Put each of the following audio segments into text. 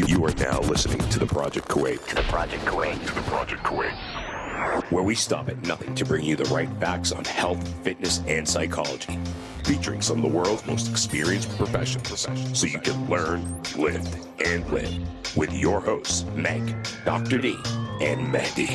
You are now listening to the Project Kuwait. Where we stop at nothing to bring you the right facts on health, fitness, and psychology. Featuring some of the world's most experienced professionals. So you can learn, live, and live. With your hosts, Meg, Dr. D, and Mehdi.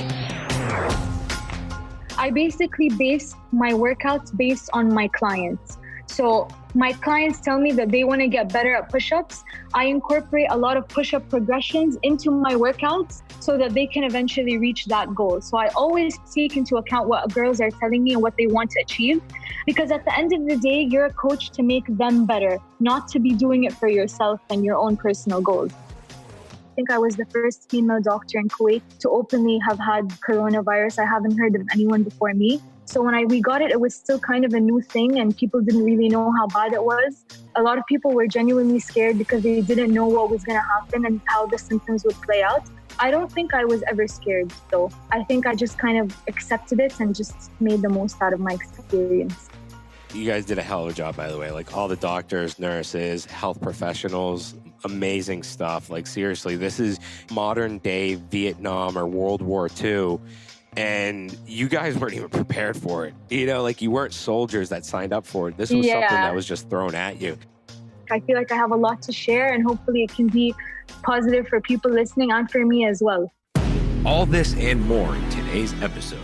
I basically base my workouts based on my clients. So my clients tell me that they want to get better at push-ups. I incorporate a lot of push-up progressions into my workouts so that they can eventually reach that goal. So I always take into account what girls are telling me and what they want to achieve. Because at the end of the day, you're a coach to make them better, not to be doing it for yourself and your own personal goals. I think I was the first female doctor in Kuwait to openly have had coronavirus. I haven't heard of anyone before me. So when we got it, it was still kind of a new thing and people didn't really know how bad it was. A lot of people were genuinely scared because they didn't know what was going to happen and how the symptoms would play out. I don't think I was ever scared though. I think I just kind of accepted it and just made the most out of my experience. You guys did a hell of a job, by the way. Like all the doctors, nurses, health professionals, amazing stuff. Like seriously, this is modern day Vietnam or World War II. And you guys weren't even prepared for it. You know, like you weren't soldiers that signed up for it. This was something that was just thrown at you. I feel like I have a lot to share and hopefully it can be positive for people listening and for me as well. All this and more in today's episode.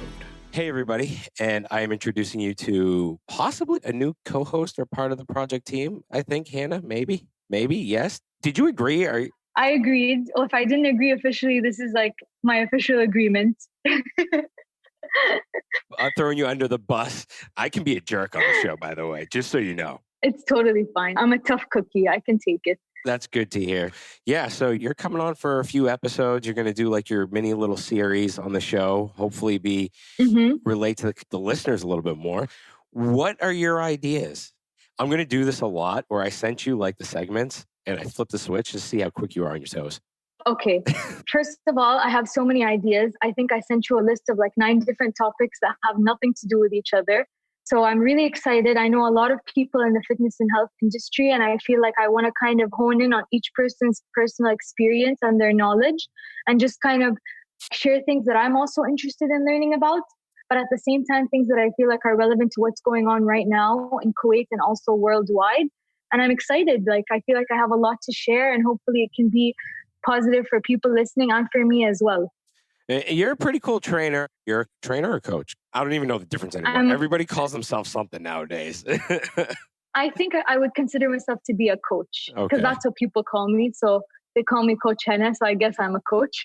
Hey, everybody. And I am introducing you to possibly a new co-host or part of the project team. I think, Hana, maybe, yes. Did you agree? I agreed. Well, if I didn't agree officially, this is like my official agreement. I'm throwing you under the bus. I can be a jerk on the show, by the way, just so you know. It's totally fine. I'm a tough cookie. I can take it. That's good to hear. Yeah, so you're coming on for a few episodes. You're going to do like your mini little series on the show, hopefully relate to the listeners a little bit more. What are your ideas? I'm going to do this a lot where I sent you like the segments and I flip the switch to see how quick you are on your toes. Okay. First of all, I have so many ideas. I think I sent you a list of like 9 different topics that have nothing to do with each other. So I'm really excited. I know a lot of people in the fitness and health industry, and I feel like I want to kind of hone in on each person's personal experience and their knowledge and just kind of share things that I'm also interested in learning about. But at the same time, things that I feel like are relevant to what's going on right now in Kuwait and also worldwide. And I'm excited. Like, I feel like I have a lot to share and hopefully it can be positive for people listening and for me as well. You're a pretty cool trainer. You're a trainer or coach? I don't even know the difference anymore. Everybody calls themselves something nowadays. I think I would consider myself to be a coach because that's what people call me. So they call me Coach Hana, so I guess I'm a coach.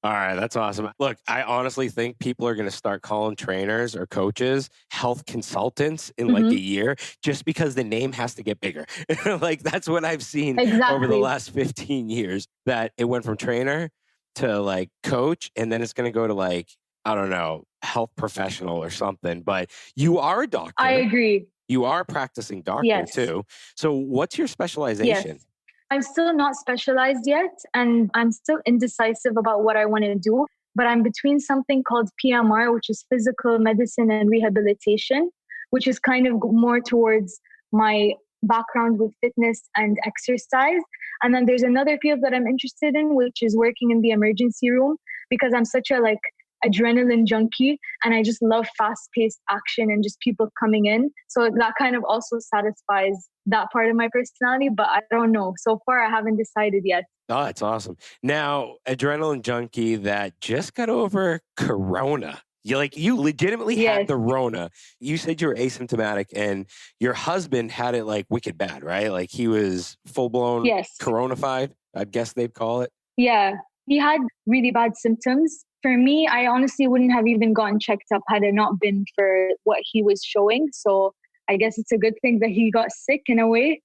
All right, that's awesome. Look, I honestly think people are going to start calling trainers or coaches health consultants in like a year just because the name has to get bigger. Like that's what I've seen over the last 15 years, that it went from trainer to like coach, and then it's going to go to like, I don't know, health professional or something. But you are a doctor. I agree. You are a practicing doctor too. So what's your specialization? Yes. I'm still not specialized yet, and I'm still indecisive about what I want to do. But I'm between something called PMR, which is physical medicine and rehabilitation, which is kind of more towards my background with fitness and exercise. And then there's another field that I'm interested in, which is working in the emergency room, because I'm such a like adrenaline junkie and I just love fast-paced action and just people coming in. So that kind of also satisfies that part of my personality, but I don't know. So far, I haven't decided yet. Oh, that's awesome. Now, adrenaline junkie that just got over Corona. You legitimately had the Rona. You said you were asymptomatic and your husband had it like wicked bad, right? Like he was full-blown Corona-fied, I guess they'd call it. Yeah, he had really bad symptoms. For me, I honestly wouldn't have even gotten checked up had it not been for what he was showing. So I guess it's a good thing that he got sick in a way.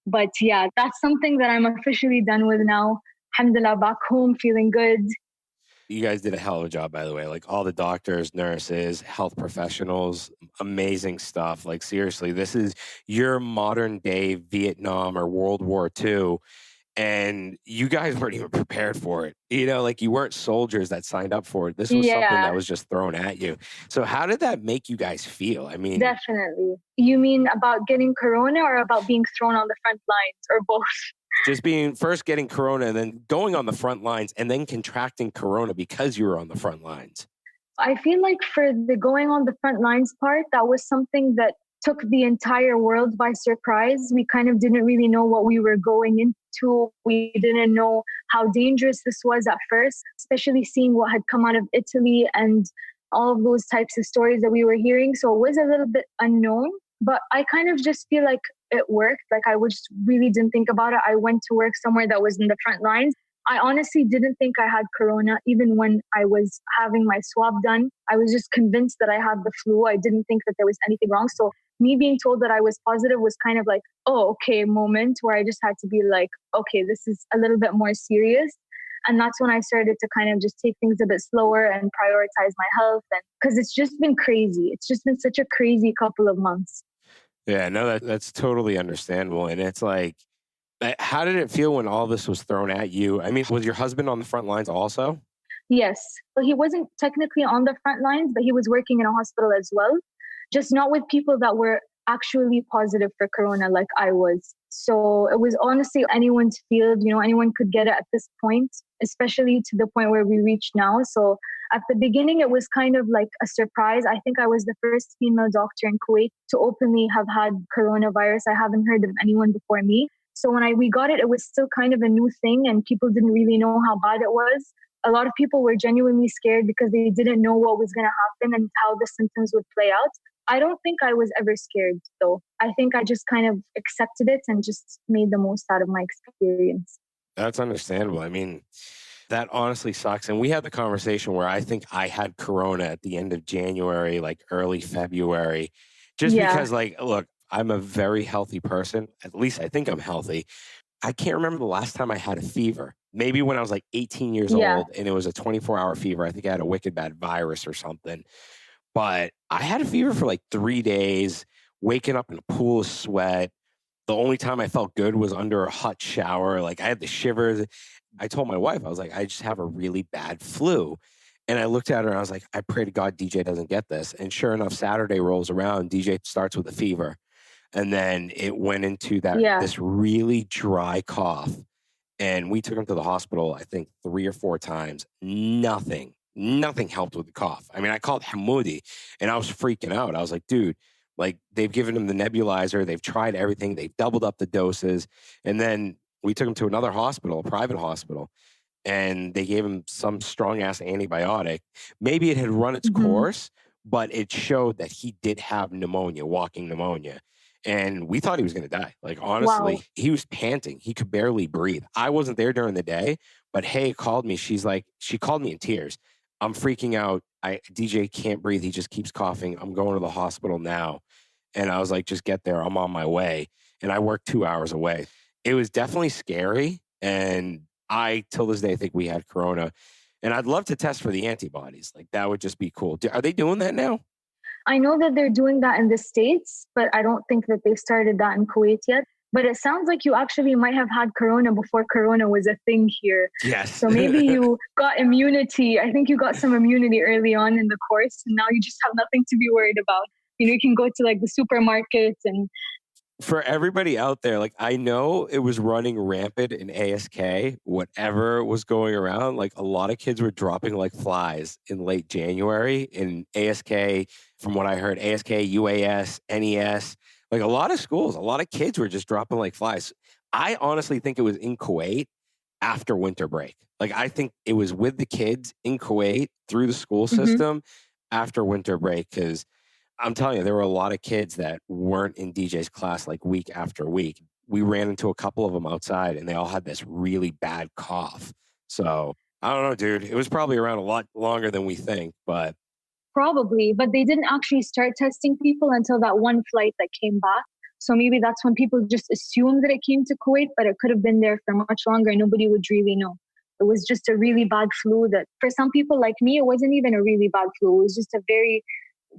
But yeah, that's something that I'm officially done with now. Alhamdulillah, back home, feeling good. You guys did a hell of a job, by the way. Like all the doctors, nurses, health professionals, amazing stuff. Like seriously, this is your modern day Vietnam or World War II. And you guys weren't even prepared for it. You know, like you weren't soldiers that signed up for it. This was something that was just thrown at you. So how did that make you guys feel? I mean... Definitely. You mean about getting corona or about being thrown on the front lines or both? Just being first getting corona and then going on the front lines and then contracting corona because you were on the front lines. I feel like for the going on the front lines part, that was something that took the entire world by surprise. We kind of didn't really know what we were going into. We didn't know how dangerous this was at first, especially seeing what had come out of Italy and all of those types of stories that we were hearing. So it was a little bit unknown, but I kind of just feel like it worked. Like I just really didn't think about it. I went to work somewhere that was in the front lines. I honestly didn't think I had corona, even when I was having my swab done. I was just convinced that I had the flu. I didn't think that there was anything wrong. So me being told that I was positive was kind of like, oh, okay, moment where I just had to be like, okay, this is a little bit more serious. And that's when I started to kind of just take things a bit slower and prioritize my health. And because it's just been crazy. It's just been such a crazy couple of months. Yeah, no, that's totally understandable. And it's like, how did it feel when all this was thrown at you? I mean, was your husband on the front lines also? Yes. Well, he wasn't technically on the front lines, but he was working in a hospital as well, just not with people that were actually positive for corona like I was. So it was honestly anyone's field, anyone could get it at this point, especially to the point where we reached now. So at the beginning, it was kind of like a surprise. I think I was the first female doctor in Kuwait to openly have had coronavirus. I haven't heard of anyone before me. So when we got it, it was still kind of a new thing and people didn't really know how bad it was. A lot of people were genuinely scared because they didn't know what was going to happen and how the symptoms would play out. I don't think I was ever scared, though. I think I just kind of accepted it and just made the most out of my experience. That's understandable. I mean, that honestly sucks. And we had the conversation where I think I had corona at the end of January, like early February, just because, like, look, I'm a very healthy person. At least I think I'm healthy. I can't remember the last time I had a fever. Maybe when I was like 18 years old and it was a 24-hour fever. I think I had a wicked bad virus or something. But I had a fever for like 3 days, waking up in a pool of sweat. The only time I felt good was under a hot shower. Like I had the shivers. I told my wife, I was like, I just have a really bad flu. And I looked at her and I was like, I pray to God DJ doesn't get this. And sure enough, Saturday rolls around, DJ starts with a fever. And then it went into this really dry cough. And we took him to the hospital, I think 3 or 4 times. Nothing helped with the cough. I mean, I called Hamoudi and I was freaking out. I was like, dude, like they've given him the nebulizer. They've tried everything. They've doubled up the doses. And then we took him to another hospital, a private hospital, and they gave him some strong ass antibiotic. Maybe it had run its course, but it showed that he did have pneumonia, walking pneumonia. And we thought he was going to die. Like, honestly, he was panting. He could barely breathe. I wasn't there during the day, but Hay called me. She called me in tears. I'm freaking out. DJ can't breathe. He just keeps coughing. I'm going to the hospital now. And I was like, just get there. I'm on my way. And I worked 2 hours away. It was definitely scary. And I, till this day, think we had corona. And I'd love to test for the antibodies. Like, that would just be cool. Are they doing that now? I know that they're doing that in the States, but I don't think that they've started that in Kuwait yet. But it sounds like you actually might have had corona before corona was a thing here. Yes. So maybe you got immunity. I think you got some immunity early on in the course. And now you just have nothing to be worried about. You can go to like the supermarkets and... For everybody out there, like I know it was running rampant in ASK, whatever was going around. Like a lot of kids were dropping like flies in late January in ASK. From what I heard, ASK, UAS, NES, like a lot of schools, a lot of kids were just dropping like flies. I honestly think it was in Kuwait after winter break. Like I think it was with the kids in Kuwait through the school system after winter break, because I'm telling you, there were a lot of kids that weren't in DJ's class like week after week. We ran into a couple of them outside and they all had this really bad cough. So I don't know, dude. It was probably around a lot longer than we think, but. Probably, but they didn't actually start testing people until that one flight that came back. So maybe that's when people just assumed that it came to Kuwait, but it could have been there for much longer and nobody would really know. It was just a really bad flu that for some people like me, it wasn't even a really bad flu. It was just a very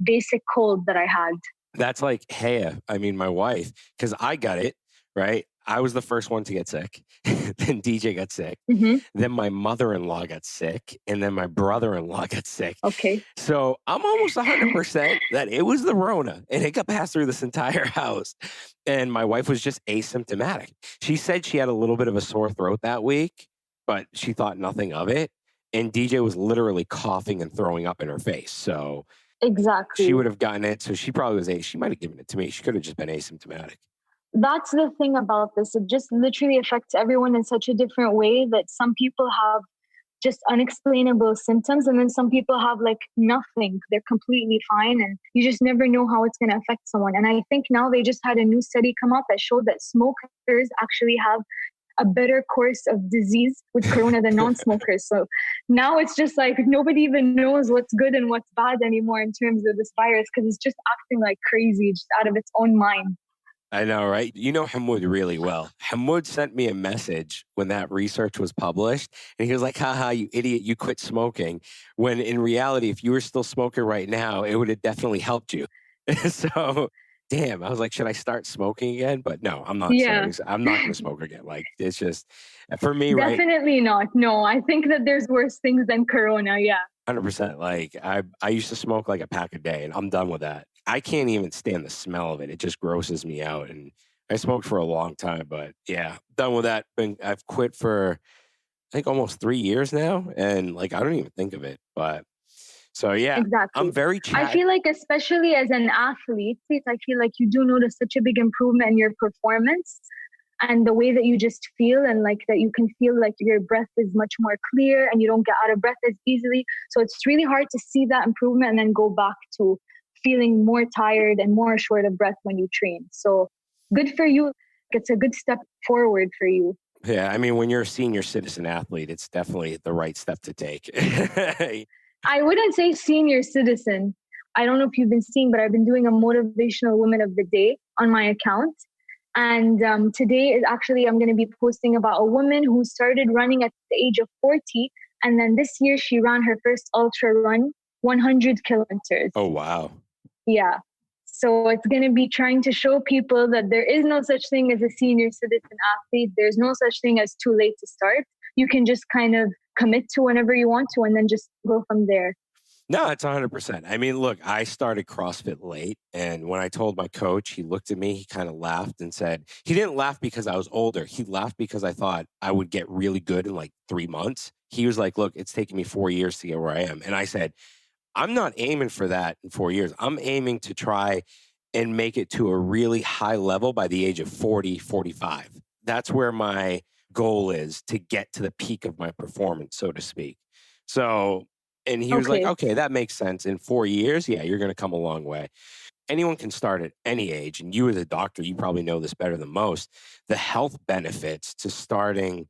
basic cold that I had. That's like Haya, I mean, my wife, because I got it, right? I was the first one to get sick. Then DJ got sick. Mm-hmm. Then my mother-in-law got sick. And then my brother-in-law got sick. Okay. So I'm almost 100% that it was the Rona and it got passed through this entire house. And my wife was just asymptomatic. She said she had a little bit of a sore throat that week, but she thought nothing of it. And DJ was literally coughing and throwing up in her face. So Exactly. she would have gotten it. So she probably was she might have given it to me. She could have just been asymptomatic. That's the thing about this. It just literally affects everyone in such a different way that some people have just unexplainable symptoms and then some people have like nothing. They're completely fine and you just never know how it's going to affect someone. And I think now they just had a new study come up that showed that smokers actually have a better course of disease with corona than non-smokers. So now it's just like nobody even knows what's good and what's bad anymore in terms of this virus because it's just acting like crazy, just out of its own mind. I know, right? You know Hamoud really well. Hamoud sent me a message when that research was published, and he was like, haha, you idiot, you quit smoking. When in reality, if you were still smoking right now, it would have definitely helped you. So, damn, I was like, should I start smoking again? But no, I'm not. Yeah. I'm not going to smoke again. Like, it's just, for me, Definitely not. No, I think that there's worse things than corona. Yeah. 100%. Like, I used to smoke like a pack a day, and I'm done with that. I can't even stand the smell of it. It just grosses me out. And I smoked for a long time, but yeah, done with that. I've quit for, I think, almost 3 years now. And like, I don't even think of it. But so, yeah, exactly. I'm very I feel like, especially as an athlete, I feel like you do notice such a big improvement in your performance and the way that you just feel and like that you can feel like your breath is much more clear and you don't get out of breath as easily. So it's really hard to see that improvement and then go back to feeling more tired and more short of breath when you train. So good for you. It's a good step forward for you. Yeah, I mean, when you're a senior citizen athlete, it's definitely the right step to take. I wouldn't say senior citizen. I don't know if you've been seeing, but I've been doing a motivational woman of the day on my account. And today is actually, I'm going to be posting about a woman who started running at the age of 40. And then this year she ran her first ultra run, 100 kilometers. Oh, wow. Yeah. So it's going to be trying to show people that there is no such thing as a senior citizen athlete. There's no such thing as too late to start. You can just kind of commit to whenever you want to and then just go from there. No, it's 100%. I mean, look, I started CrossFit late. And when I told my coach, he looked at me, he kind of laughed and said, he didn't laugh because I was older. He laughed because I thought I would get really good in like 3 months. He was like, look, it's taken me 4 years to get where I am. And I said, I'm not aiming for that in 4 years. I'm aiming to try and make it to a really high level by the age of 40, 45. That's where my goal is, to get to the peak of my performance, so to speak. So, and he was like, okay, that makes sense. In 4 years, yeah, you're going to come a long way. Anyone can start at any age. And you as a doctor, you probably know this better than most. The health benefits to starting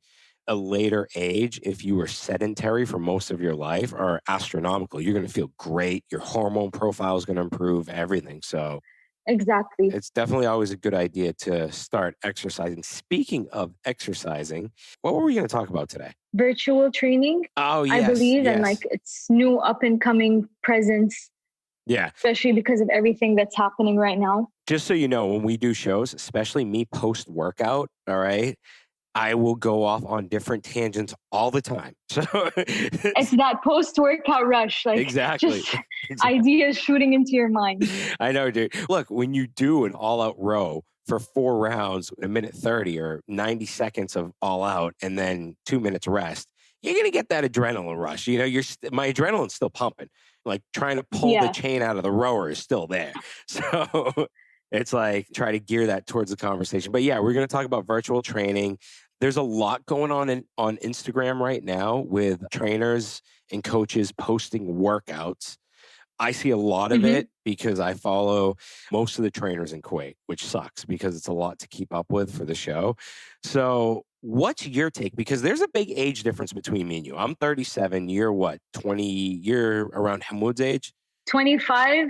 a later age, if you were sedentary for most of your life, are astronomical. You're going to feel great. Your hormone profile is going to improve, everything. So exactly, it's definitely always a good idea to start exercising. Speaking of exercising, what were we going to talk about today? Virtual training. Oh, yes. I believe, yes. And like it's new up and coming presence. Yeah. Especially because of everything that's happening right now. Just so you know, when we do shows, especially me post-workout, all right, I will go off on different tangents all the time. So it's that post-workout rush, like exactly. Just ideas shooting into your mind. I know, dude. Look, when you do an all-out row for 4 rounds, a minute 30 or 90 seconds of all out, and then 2 minutes rest, you're gonna get that adrenaline rush. You know, my adrenaline's still pumping. Like trying to pull the chain out of the rower is still there. So it's like try to gear that towards the conversation. But yeah, we're going to talk about virtual training. There's a lot going on on Instagram right now with trainers and coaches posting workouts. I see a lot of it because I follow most of the trainers in Kuwait, which sucks because it's a lot to keep up with for the show. So what's your take? Because there's a big age difference between me and you. I'm 37. You're what? 20? You're around Hamoud's age? 25,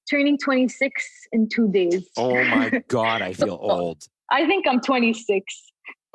turning 26 in 2 days. Oh my God, I feel old. I think I'm 26.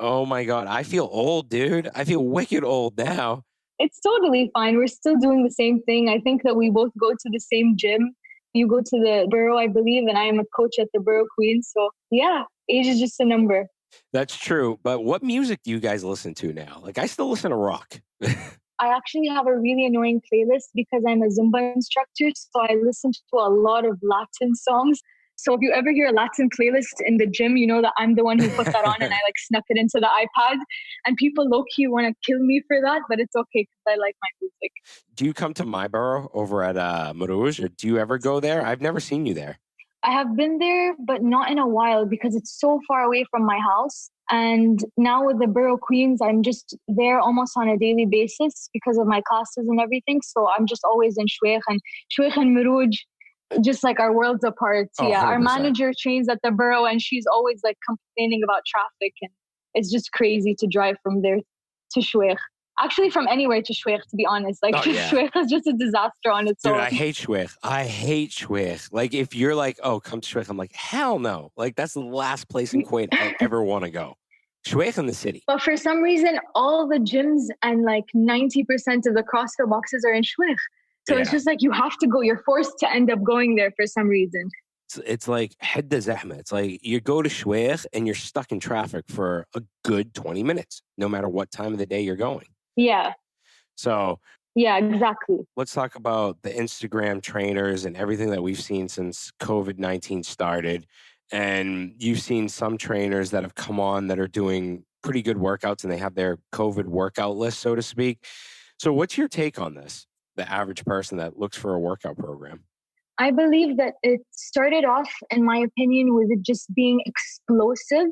Oh my God, I feel old, dude. I feel wicked old now. It's totally fine. We're still doing the same thing. I think that we both go to the same gym. You go to the Borough, I believe, and I am a coach at the Borough Queen. So yeah, age is just a number. That's true. But what music do you guys listen to now? Like, I still listen to rock. I actually have a really annoying playlist because I'm a Zumba instructor. So I listen to a lot of Latin songs. So if you ever hear a Latin playlist in the gym, you know that I'm the one who put that on and I like snuck it into the iPad. And people low-key want to kill me for that, but it's okay because I like my music. Do you come to my borough over at Marouge, or do you ever go there? I've never seen you there. I have been there, but not in a while because it's so far away from my house. And now with the Borough Queens, I'm just there almost on a daily basis because of my classes and everything. So I'm just always in Shueikh and Mirouj, just like our worlds apart. Oh, Yeah, our 100%. manager trains at the Borough and she's always like complaining about traffic. And it's just crazy to drive from there to Shueikh. Actually, from anywhere to Shueikh, to be honest. Like, Shueikh is just a disaster on its Dude, own. I hate Shueikh. I hate Shueikh. Like, if you're like, oh, come to Shueikh, I'm like, hell no. Like, that's the last place in Kuwait I ever want to go. Shueikh in the city. But for some reason, all the gyms and like 90% of the CrossFit boxes are in Shueikh. So it's just like you have to go. You're forced to end up going there for some reason. It's like Hedda Zahma. It's like you go to Shueikh and you're stuck in traffic for a good 20 minutes, no matter what time of the day you're going. Yeah. So yeah, exactly. Let's talk about the Instagram trainers and everything that we've seen since COVID-19 started. And you've seen some trainers that have come on that are doing pretty good workouts and they have their COVID workout list, so to speak. So what's your take on this, the average person that looks for a workout program? I believe that it started off, in my opinion, with it just being explosive.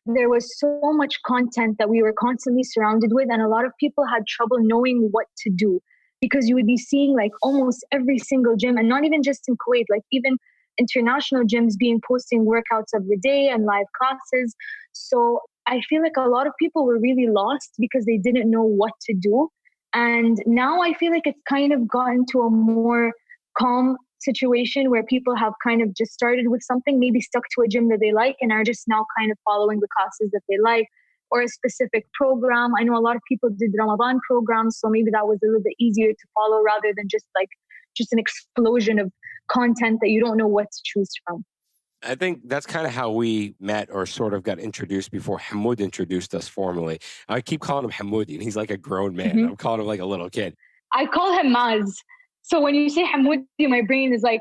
There was so much content that we were constantly surrounded with, and a lot of people had trouble knowing what to do because you would be seeing like almost every single gym, and not even just in Kuwait, like even international gyms being posting workouts of the day and live classes. So I feel like a lot of people were really lost because they didn't know what to do. And now I feel like it's kind of gotten to a more calm situation where people have kind of just started with something, maybe stuck to a gym that they like and are just now kind of following the classes that they like or a specific program. I know a lot of people did Ramadan programs, so maybe that was a little bit easier to follow rather than just an explosion of content that you don't know what to choose from. I think that's kind of how we met or sort of got introduced before Hamoud introduced us formally. I keep calling him Hamoudi and he's like a grown man. Mm-hmm. I'm calling him like a little kid. I call him Maz. So when you say Hamoudi, my brain is like,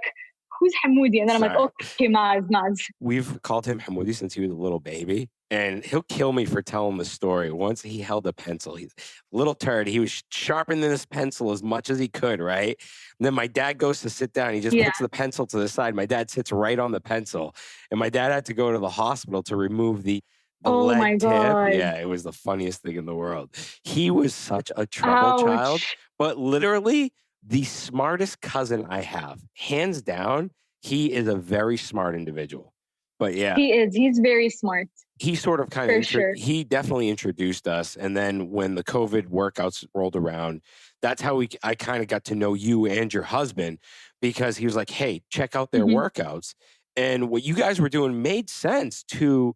who's Hamoudi? And then I'm like, okay, Maz. We've called him Hamoudi since he was a little baby. And he'll kill me for telling the story. Once he held a pencil, he's a little turd. He was sharpening this pencil as much as he could, right? And then my dad goes to sit down. He just puts the pencil to the side. My dad sits right on the pencil. And my dad had to go to the hospital to remove the lead tip. Yeah, it was the funniest thing in the world. He was such a trouble child. But literally, the smartest cousin I have, hands down, he is a very smart individual. But yeah. He is. He's very smart. He sort of kind of, he definitely introduced us. And then when the COVID workouts rolled around, that's how I kind of got to know you and your husband, because he was like, hey, check out their workouts. And what you guys were doing made sense to,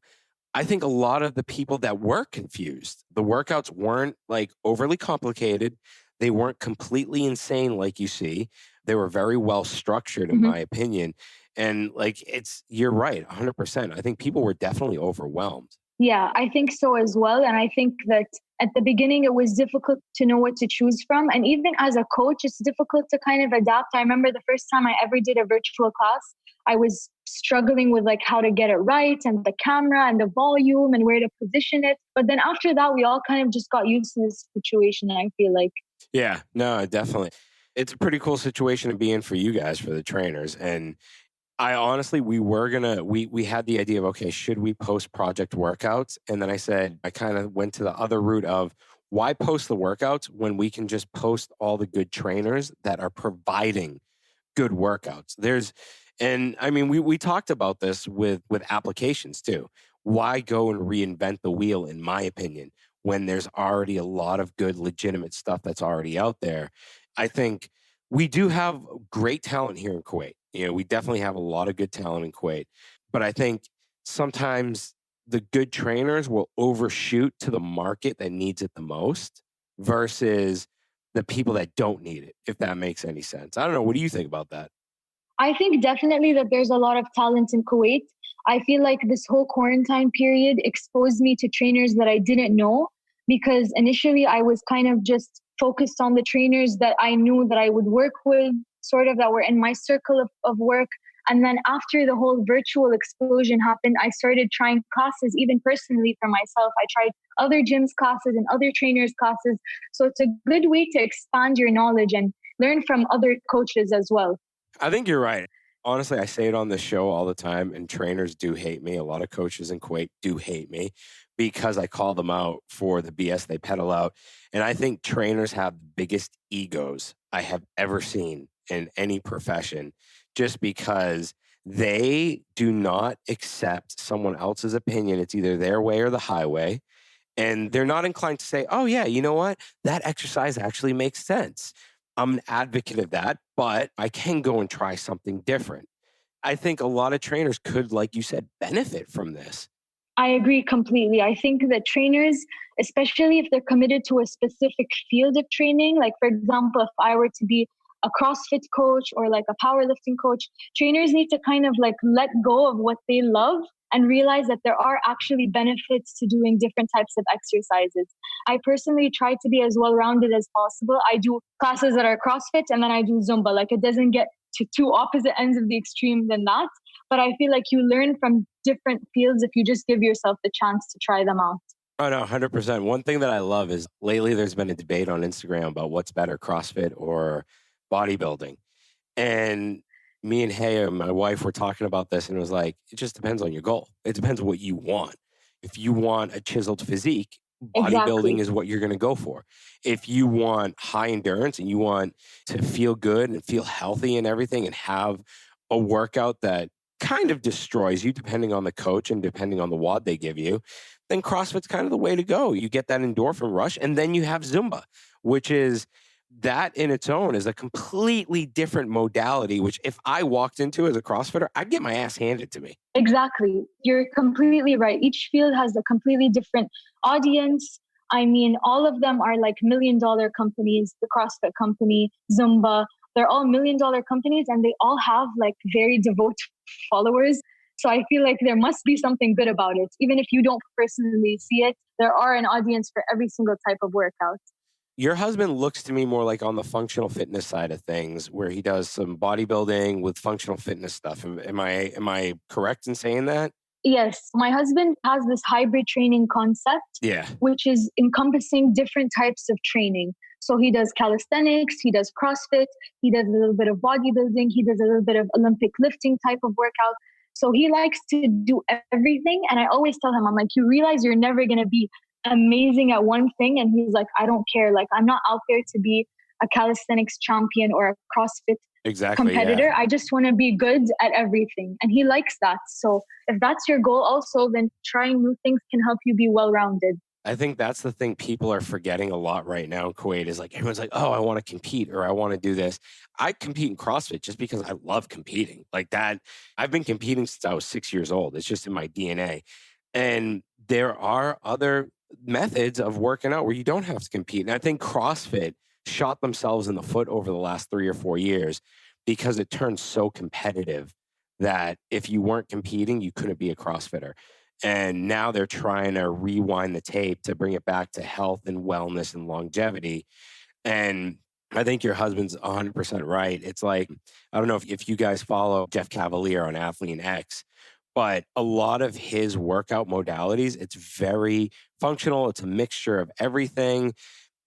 I think, a lot of the people that were confused. The workouts weren't like overly complicated. They weren't completely insane like you see. They were very well structured, in my opinion. And like, you're right, 100%. I think people were definitely overwhelmed. Yeah, I think so as well. And I think that at the beginning, it was difficult to know what to choose from. And even as a coach, it's difficult to kind of adapt. I remember the first time I ever did a virtual class, I was struggling with like how to get it right and the camera and the volume and where to position it. But then after that, we all kind of just got used to this situation, I feel like. Yeah, no, definitely. It's a pretty cool situation to be in for you guys, for the trainers. And I honestly, we had the idea of, okay, should we post project workouts? And then I said, I kind of went to the other route of, why post the workouts when we can just post all the good trainers that are providing good workouts? And I mean, we talked about this with applications too. Why go and reinvent the wheel, in my opinion, when there's already a lot of good, legitimate stuff that's already out there? I think we do have great talent here in Kuwait. You know, we definitely have a lot of good talent in Kuwait. But I think sometimes the good trainers will overshoot to the market that needs it the most versus the people that don't need it, if that makes any sense. I don't know. What do you think about that? I think definitely that there's a lot of talent in Kuwait. I feel like this whole quarantine period exposed me to trainers that I didn't know, because initially I was kind of just focused on the trainers that I knew that I would work with, sort of that were in my circle of work. And then after the whole virtual explosion happened, I started trying classes, even personally for myself. I tried other gyms classes and other trainers classes. So it's a good way to expand your knowledge and learn from other coaches as well. I think you're right. Honestly, I say it on the show all the time, and trainers do hate me. A lot of coaches in Kuwait do hate me because I call them out for the BS they peddle out. And I think trainers have the biggest egos I have ever seen in any profession, just because they do not accept someone else's opinion. It's either their way or the highway. And they're not inclined to say, oh, yeah, you know what? That exercise actually makes sense. I'm an advocate of that, but I can go and try something different. I think a lot of trainers could, like you said, benefit from this. I agree completely. I think that trainers, especially if they're committed to a specific field of training, like for example, if I were to be a CrossFit coach or like a powerlifting coach, trainers need to kind of like let go of what they love and realize that there are actually benefits to doing different types of exercises. I personally try to be as well-rounded as possible. I do classes that are CrossFit and then I do Zumba. Like it doesn't get to two opposite ends of the extreme than that. But I feel like you learn from different fields if you just give yourself the chance to try them out. Oh, no, 100%. One thing that I love is lately there's been a debate on Instagram about what's better, CrossFit or bodybuilding. And me and Haya, my wife, were talking about this, and it was like, it just depends on your goal. It depends on what you want. If you want a chiseled physique, bodybuilding Exactly. is what you're going to go for. If you want high endurance and you want to feel good and feel healthy and everything and have a workout that kind of destroys you depending on the coach and depending on the WOD they give you, then CrossFit's kind of the way to go. You get that endorphin rush, and then you have Zumba, which is that in its own is a completely different modality, which if I walked into as a CrossFitter, I'd get my ass handed to me. Exactly. You're completely right. Each field has a completely different audience. I mean, all of them are like $1 million companies, the CrossFit company, Zumba, they're all $1 million companies and they all have like very devoted followers. So I feel like there must be something good about it. Even if you don't personally see it, there are an audience for every single type of workout. Your husband looks to me more like on the functional fitness side of things, where he does some bodybuilding with functional fitness stuff. Am I correct in saying that? Yes, my husband has this hybrid training concept, Yeah. which is encompassing different types of training. So he does calisthenics, he does CrossFit, he does a little bit of bodybuilding, he does a little bit of Olympic lifting type of workout. So he likes to do everything. And I always tell him, I'm like, you realize you're never going to be amazing at one thing. And he's like, I don't care. Like, I'm not out there to be a calisthenics champion or a CrossFit competitor. Yeah. I just want to be good at everything. And he likes that. So if that's your goal also, then trying new things can help you be well-rounded. I think that's the thing people are forgetting a lot right now in Kuwait is like, everyone's like, oh, I want to compete or I want to do this. I compete in CrossFit just because I love competing like that. I've been competing since I was 6 years old. It's just in my DNA. And there are other methods of working out where you don't have to compete. And I think CrossFit shot themselves in the foot over the last 3 or 4 years because it turned so competitive that if you weren't competing, you couldn't be a CrossFitter. And now they're trying to rewind the tape to bring it back to health and wellness and longevity. And I think your husband's 100% right. It's like, I don't know if you guys follow Jeff Cavalier on Athlete X, but a lot of his workout modalities, it's very functional. It's a mixture of everything.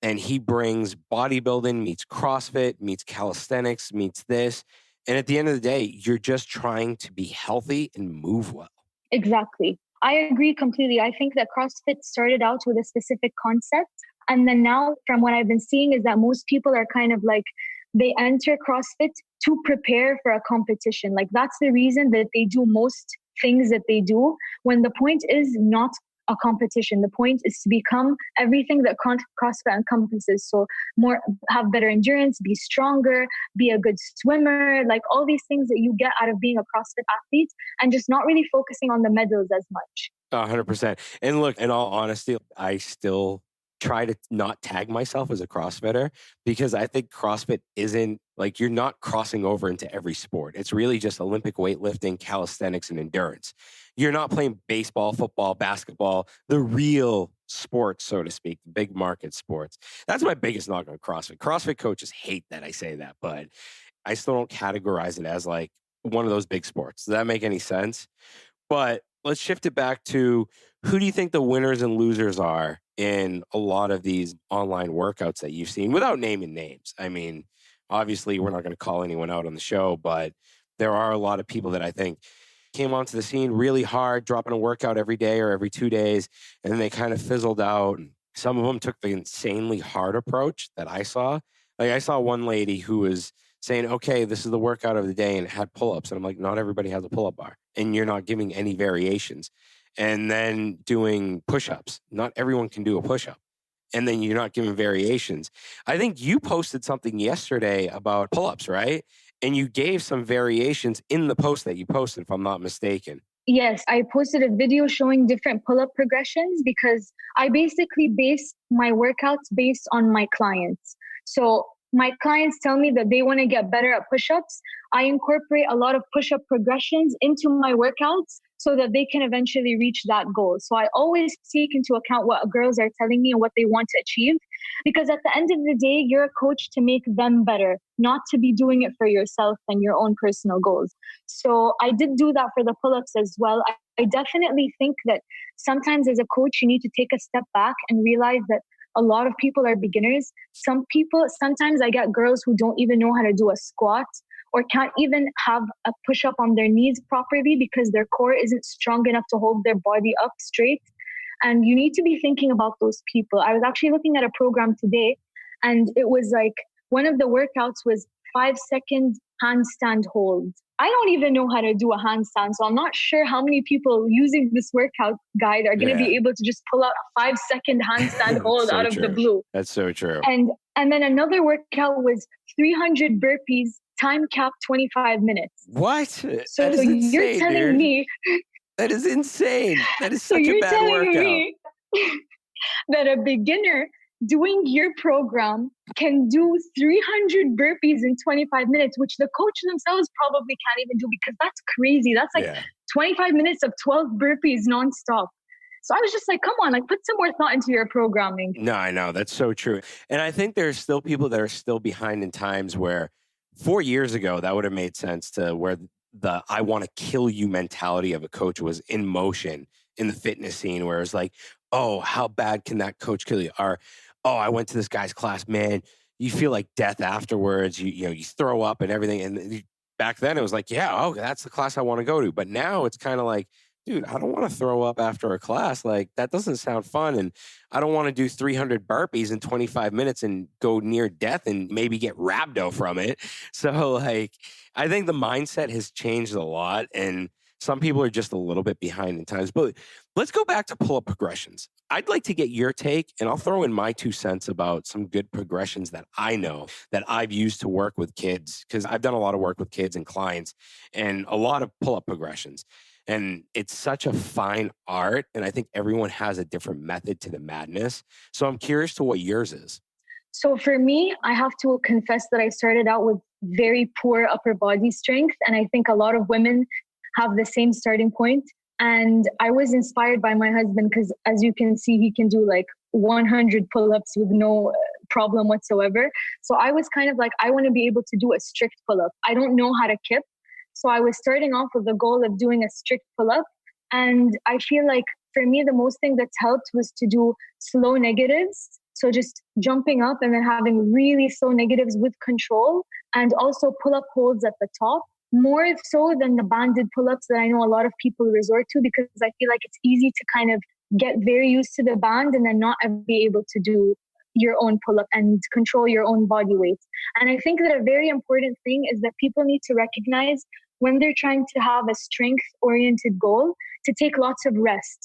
And he brings bodybuilding meets CrossFit, meets calisthenics, meets this. And at the end of the day, you're just trying to be healthy and move well. Exactly. I agree completely. I think that CrossFit started out with a specific concept. And then now, from what I've been seeing, is that most people are kind of like, they enter CrossFit to prepare for a competition. Like that's the reason that they do most things that they do, when the point is not a competition. The point is to become everything that CrossFit encompasses. So have better endurance, be stronger, be a good swimmer, like all these things that you get out of being a CrossFit athlete, and just not really focusing on the medals as much. 100%. And look, in all honesty, I still try to not tag myself as a CrossFitter because I think CrossFit isn't Like you're not crossing over into every sport. It's really just Olympic weightlifting, calisthenics, and endurance. You're not playing baseball, football, basketball, the real sports, so to speak, the big market sports. That's my biggest knock on CrossFit. CrossFit coaches hate that I say that, but I still don't categorize it as like one of those big sports. Does that make any sense? But let's shift it back to who do you think the winners and losers are in a lot of these online workouts that you've seen without naming names? I mean, obviously, we're not going to call anyone out on the show, but there are a lot of people that I think came onto the scene really hard, dropping a workout every day or every 2 days, and then they kind of fizzled out. Some of them took the insanely hard approach that I saw. Like I saw one lady who was saying, okay, this is the workout of the day, and it had pull-ups. And I'm like, not everybody has a pull-up bar, and you're not giving any variations. And then doing push-ups. Not everyone can do a push-up. And then you're not giving variations. I think you posted something yesterday about pull-ups, right? And you gave some variations in the post that you posted, if I'm not mistaken. Yes, I posted a video showing different pull-up progressions because I basically base my workouts based on my clients. So my clients tell me that they want to get better at push-ups. I incorporate a lot of push-up progressions into my workouts so that they can eventually reach that goal. So I always take into account what girls are telling me and what they want to achieve. Because at the end of the day, you're a coach to make them better, not to be doing it for yourself and your own personal goals. So I did do that for the pull-ups as well. I definitely think that sometimes as a coach, you need to take a step back and realize that a lot of people are beginners. Sometimes I get girls who don't even know how to do a squat or can't even have a push-up on their knees properly because their core isn't strong enough to hold their body up straight. And you need to be thinking about those people. I was actually looking at a program today, and it was like one of the workouts was 5-second handstand hold. I don't even know how to do a handstand, so I'm not sure how many people using this workout guide are going to be able to just pull out a 5-second handstand hold out of the blue. That's so true. And then another workout was 300 burpees, time cap 25 minutes. What? So that is insane, you're telling me... That is insane. That is such so a bad workout. You're telling me that a beginner doing your program can do 300 burpees in 25 minutes, which the coach themselves probably can't even do because that's crazy. That's like 25 minutes of 12 burpees nonstop. So I was just like, come on, like put some more thought into your programming. No, I know. That's so true. And I think there's still people that are still behind in times where 4 years ago, that would have made sense to where the I want to kill you mentality of a coach was in motion in the fitness scene, where it's like, oh, how bad can that coach kill you? Or, oh, I went to this guy's class, man, you feel like death afterwards. You throw up and everything. And back then it was like, yeah, oh, that's the class I want to go to. But now it's kind of like, dude, I don't want to throw up after a class. Like that doesn't sound fun. And I don't want to do 300 burpees in 25 minutes and go near death and maybe get rhabdo from it. So like, I think the mindset has changed a lot and some people are just a little bit behind in times. But let's go back to pull-up progressions. I'd like to get your take, and I'll throw in my 2 cents about some good progressions that I know that I've used to work with kids, because I've done a lot of work with kids and clients and a lot of pull-up progressions. And it's such a fine art. And I think everyone has a different method to the madness. So I'm curious to what yours is. So for me, I have to confess that I started out with very poor upper body strength. And I think a lot of women have the same starting point. And I was inspired by my husband because as you can see, he can do like 100 pull-ups with no problem whatsoever. So I was kind of like, I want to be able to do a strict pull-up. I don't know how to kip. So I was starting off with the goal of doing a strict pull-up. And I feel like for me, the most thing that's helped was to do slow negatives. So just jumping up and then having really slow negatives with control, and also pull-up holds at the top, more so than the banded pull-ups that I know a lot of people resort to, because I feel like it's easy to kind of get very used to the band and then not be able to do your own pull-up and control your own body weight. And I think that a very important thing is that people need to recognize when they're trying to have a strength-oriented goal to take lots of rest.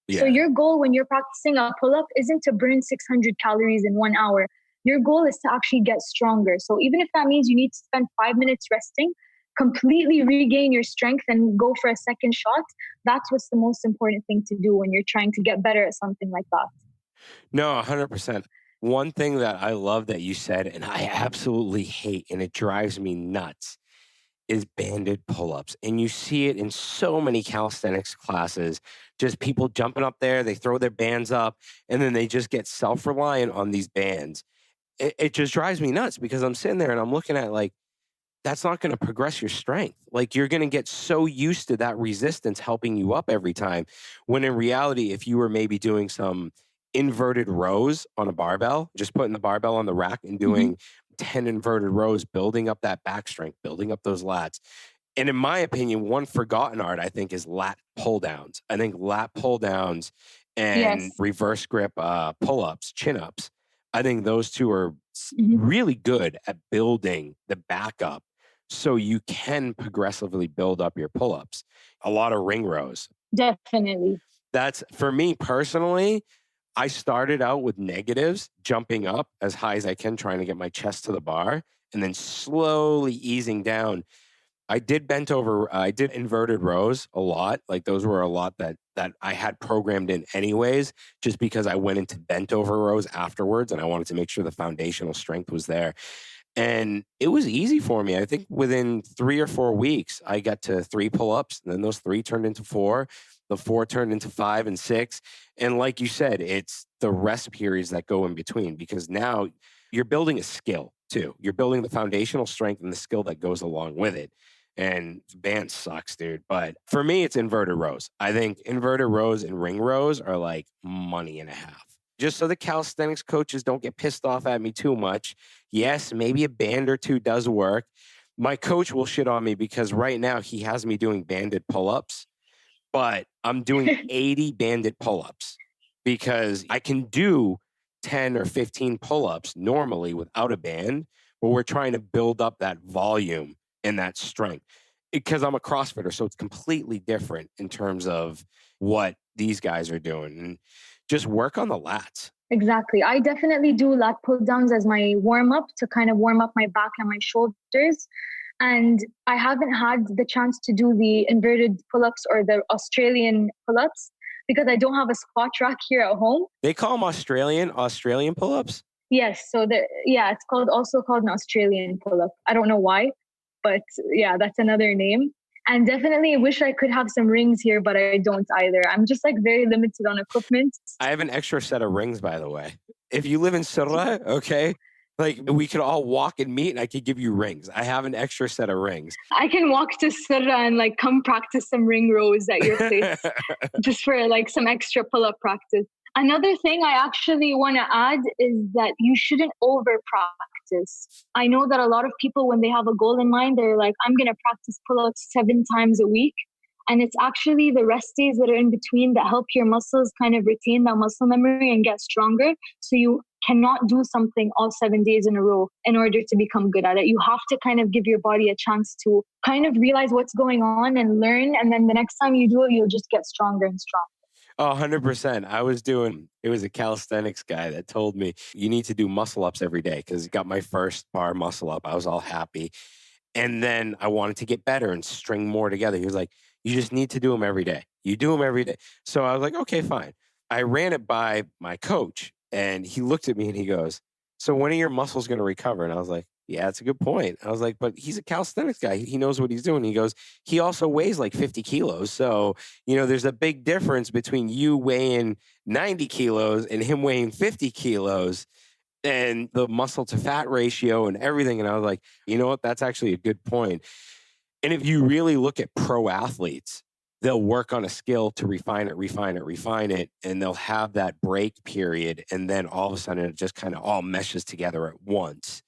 Yeah. So your goal when you're practicing a pull-up isn't to burn 600 calories in 1 hour. Your goal is to actually get stronger. So even if that means you need to spend 5 minutes resting, completely regain your strength and go for a second shot, that's what's the most important thing to do when you're trying to get better at something like that. No, 100%. One thing that I love that you said, and I absolutely hate, and it drives me nuts, is banded pull-ups. And you see it in so many calisthenics classes, just people jumping up there, they throw their bands up, and then they just get self-reliant on these bands. It just drives me nuts because I'm sitting there and I'm looking at like, that's not going to progress your strength. Like you're going to get so used to that resistance helping you up every time. When in reality, if you were maybe doing some inverted rows on a barbell, just putting the barbell on the rack and doing 10 inverted rows, building up that back strength, building up those lats. And in my opinion, one forgotten art, I think, is lat pull downs. I think lat pull downs and Yes. reverse grip pull ups, chin ups. I think those two are Mhm. really good at building the back up so you can progressively build up your pull ups. A lot of ring rows. Definitely. That's for me personally. I started out with negatives, jumping up as high as I can, trying to get my chest to the bar, and then slowly easing down. I did I did inverted rows a lot. Like those were a lot that I had programmed in anyways, just because I went into bent over rows afterwards and I wanted to make sure the foundational strength was there. And it was easy for me. I think within 3 or 4 weeks, I got to 3 pull-ups. And then those 3 turned into 4. The 4 turned into 5 and 6. And like you said, it's the rest periods that go in between because now you're building a skill too. You're building the foundational strength and the skill that goes along with it. And the band sucks, dude. But for me, it's inverted rows. I think inverted rows and ring rows are like money and a half. Just so the calisthenics coaches don't get pissed off at me too much. Yes, maybe a band or two does work. My coach will shit on me because right now he has me doing banded pull-ups, but I'm doing 80 banded pull-ups because I can do 10 or 15 pull-ups normally without a band, but we're trying to build up that volume and that strength because I'm a CrossFitter. So it's completely different in terms of what these guys are doing. And just work on the lats. Exactly. I definitely do lat pull downs as my warm up to kind of warm up my back and my shoulders. And I haven't had the chance to do the inverted pull ups or the Australian pull ups because I don't have a squat rack here at home. They call them Australian pull ups. Yes. So it's also called an Australian pull up. I don't know why, but yeah, that's another name. And definitely wish I could have some rings here, but I don't either. I'm just like very limited on equipment. I have an extra set of rings, by the way. If you live in Surra, okay, like we could all walk and meet and I could give you rings. I have an extra set of rings. I can walk to Surra and like come practice some ring rows at your place just for like some extra pull-up practice. Another thing I actually want to add is that you shouldn't over practice. I know that a lot of people, when they have a goal in mind, they're like, I'm going to practice pull-ups 7 times a week. And it's actually the rest days that are in between that help your muscles kind of retain that muscle memory and get stronger. So you cannot do something all 7 days in a row in order to become good at it. You have to kind of give your body a chance to kind of realize what's going on and learn. And then the next time you do it, you'll just get stronger and stronger. Oh, 100%. It was a calisthenics guy that told me you need to do muscle ups every day because he got my first bar muscle up. I was all happy. And then I wanted to get better and string more together. He was like, you just need to do them every day. You do them every day. So I was like, okay, fine. I ran it by my coach and he looked at me and he goes, so when are your muscles going to recover? And I was like, yeah, that's a good point. I was like, but he's a calisthenics guy. He knows what he's doing. He goes, he also weighs like 50 kilos. So, there's a big difference between you weighing 90 kilos and him weighing 50 kilos and the muscle to fat ratio and everything. And I was like, you know what? That's actually a good point. And if you really look at pro athletes, they'll work on a skill to refine it. And they'll have that break period. And then all of a sudden it just kind of all meshes together at once.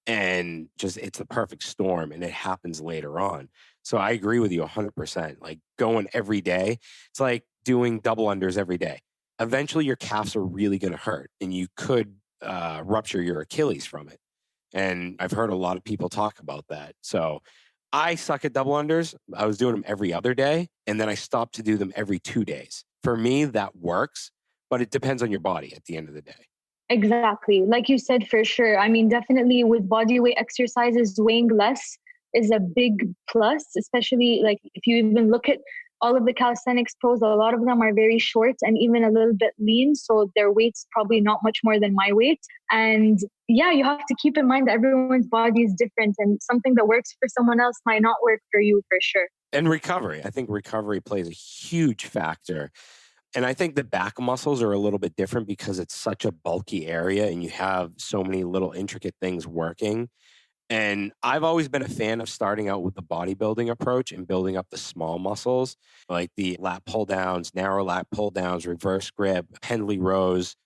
And just, it's the perfect storm and it happens later on. So I agree with you 100%. Like going every day, it's like doing double unders every day. Eventually your calves are really going to hurt and you could rupture your Achilles from it. And I've heard a lot of people talk about that. So I suck at double unders. I was doing them every other day. And then I stopped to do them every 2 days. For me, that works, but it depends on your body at the end of the day. Exactly. Like you said, for sure. I mean, definitely with body weight exercises, weighing less is a big plus, especially like if you even look at all of the calisthenics pros, a lot of them are very short and even a little bit lean. So their weight's probably not much more than my weight. And yeah, you have to keep in mind that everyone's body is different and something that works for someone else might not work for you for sure. And recovery. I think recovery plays a huge factor. And I think the back muscles are a little bit different because it's such a bulky area and you have so many little intricate things working. And I've always been a fan of starting out with the bodybuilding approach and building up the small muscles, like the lat pull downs, narrow lat pull downs, reverse grip, Pendley rows,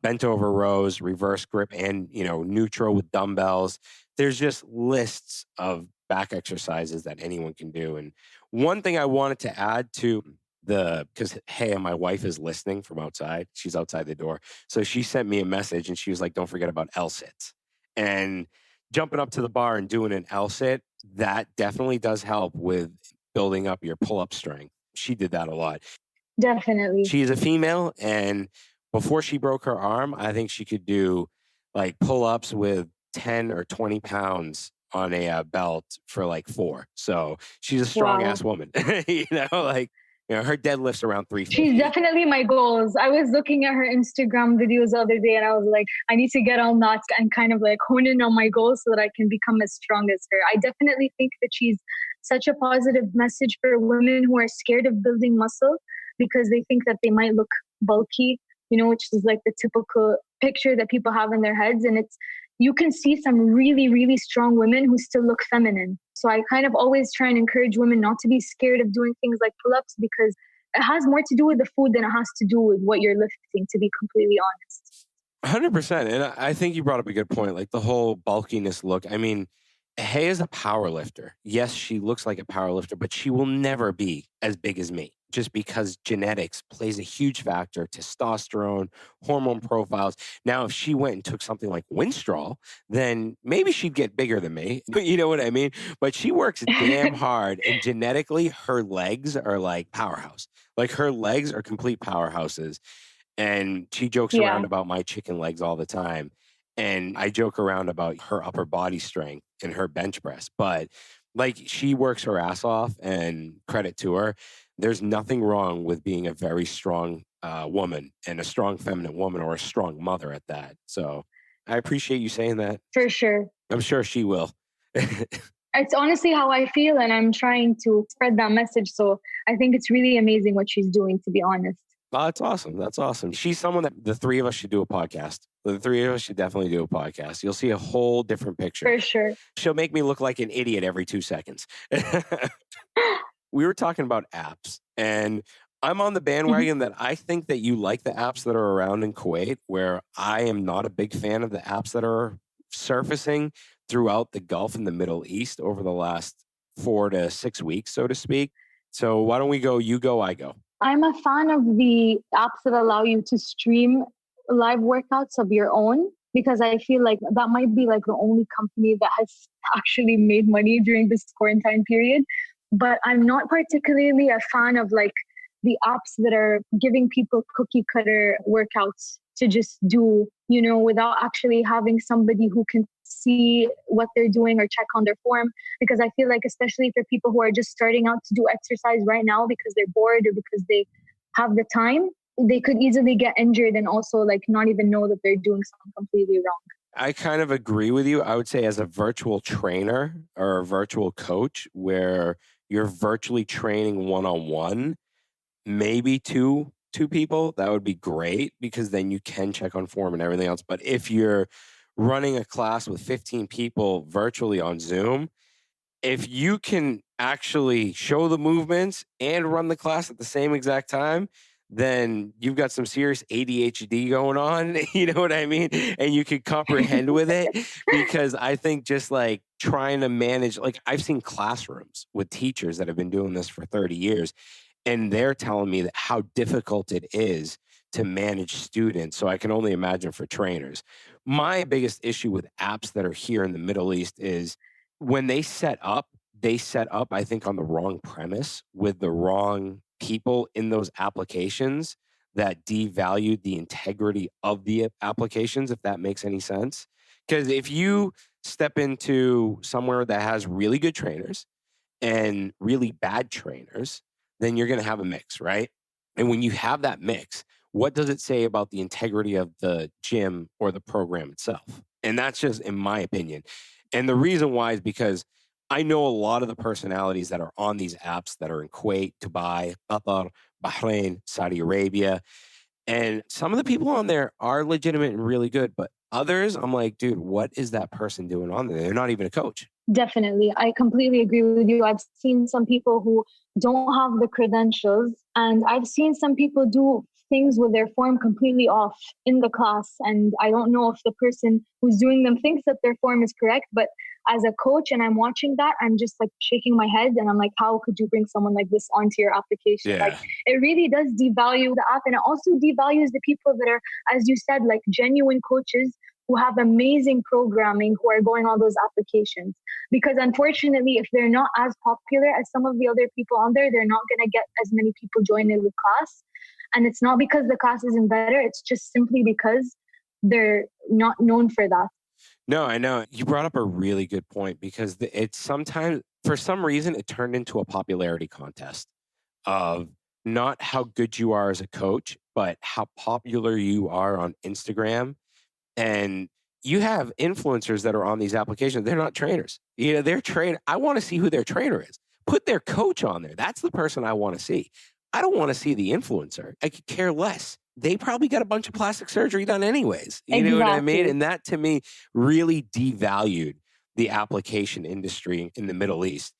bent over rows, reverse grip, and, neutral with dumbbells. There's just lists of back exercises that anyone can do. And one thing I wanted to add to because hey, my wife is listening from outside. She's outside the door. So she sent me a message and she was like, don't forget about L-sits. And jumping up to the bar and doing an L-sit, that definitely does help with building up your pull-up strength. She did that a lot. Definitely. She's a female, and before she broke her arm, I think she could do like pull-ups with 10 or 20 pounds on a belt for like 4. So she's a strong-ass woman. Her deadlift's around 350. She's definitely my goals. I was looking at her Instagram videos the other day and I was like, I need to get on that and kind of like hone in on my goals so that I can become as strong as her. I definitely think that she's such a positive message for women who are scared of building muscle because they think that they might look bulky, which is like the typical picture that people have in their heads. And you can see some really, really strong women who still look feminine. So I kind of always try and encourage women not to be scared of doing things like pull-ups because it has more to do with the food than it has to do with what you're lifting, to be completely honest. 100%. And I think you brought up a good point, like the whole bulkiness look. I mean, Hay is a power lifter. Yes, she looks like a power lifter, but she will never be as big as me just because genetics plays a huge factor, testosterone, hormone profiles. Now, if she went and took something like Winstrol, then maybe she'd get bigger than me. You know what I mean? But she works damn hard, and genetically, her legs are like powerhouse. Like her legs are complete powerhouses. And she jokes around about my chicken legs all the time. And I joke around about her upper body strength and her bench press. But like she works her ass off, and credit to her. There's nothing wrong with being a very strong woman and a strong feminine woman or a strong mother at that. So I appreciate you saying that. For sure. I'm sure she will. It's honestly how I feel, and I'm trying to spread that message. So I think it's really amazing what she's doing, to be honest. Oh, that's awesome. That's awesome. She's someone that the three of us should do a podcast. The three of us should definitely do a podcast. You'll see a whole different picture. For sure. She'll make me look like an idiot every 2 seconds. We were talking about apps, and I'm on the bandwagon that I think that you like the apps that are around in Kuwait, where I am not a big fan of the apps that are surfacing throughout the Gulf and the Middle East over the last 4 to 6 weeks, so to speak. So why don't we go, you go, I go. I'm a fan of the apps that allow you to stream live workouts of your own, because I feel like that might be like the only company that has actually made money during this quarantine period. But I'm not particularly a fan of like the apps that are giving people cookie cutter workouts to just do, without actually having somebody who can see what they're doing or check on their form. Because I feel like, especially for people who are just starting out to do exercise right now because they're bored or because they have the time, they could easily get injured and also like not even know that they're doing something completely wrong. I kind of agree with you. I would say as a virtual trainer or a virtual coach where you're virtually training one-on-one, maybe two people, that would be great because then you can check on form and everything else. But if you're running a class with 15 people virtually on Zoom, if you can actually show the movements and run the class at the same exact time, then you've got some serious ADHD going on, you know what I mean? And you could comprehend with it, because I think just like trying to manage, like I've seen classrooms with teachers that have been doing this for 30 years, and they're telling me that how difficult it is to manage students. So I can only imagine for trainers. My biggest issue with apps that are here in the Middle East is when they set up, I think, on the wrong premise with the wrong people in those applications that devalued the integrity of the applications, if that makes any sense. Because if you step into somewhere that has really good trainers and really bad trainers, then you're going to have a mix, right? And when you have that mix, what does it say about the integrity of the gym or the program itself? And that's just in my opinion. And the reason why is because I know a lot of the personalities that are on these apps that are in Kuwait, Dubai, Qatar, Bahrain, Saudi Arabia. And some of the people on there are legitimate and really good, but others, I'm like, dude, what is that person doing on there? They're not even a coach. Definitely. I completely agree with you. I've seen some people who don't have the credentials, and I've seen some people do things with their form completely off in the class. And I don't know if the person who's doing them thinks that their form is correct, but as a coach and I'm watching that, I'm just like shaking my head and I'm like, how could you bring someone like this onto your application? Yeah. Like, it really does devalue the app, and it also devalues the people that are, as you said, like genuine coaches who have amazing programming, who are going on those applications. Because unfortunately, if they're not as popular as some of the other people on there, they're not going to get as many people joining the class. And it's not because the class isn't better, it's just simply because they're not known for that. No, I know. You brought up a really good point because it's sometimes, for some reason, it turned into a popularity contest of not how good you are as a coach, but how popular you are on Instagram. And you have influencers that are on these applications. They're not trainers. You know, they're trained. I want to see who their trainer is. Put their coach on there. That's the person I want to see. I don't want to see the influencer. I could care less. They probably got a bunch of plastic surgery done anyways. You know what I mean? And that to me really devalued the application industry in the Middle East.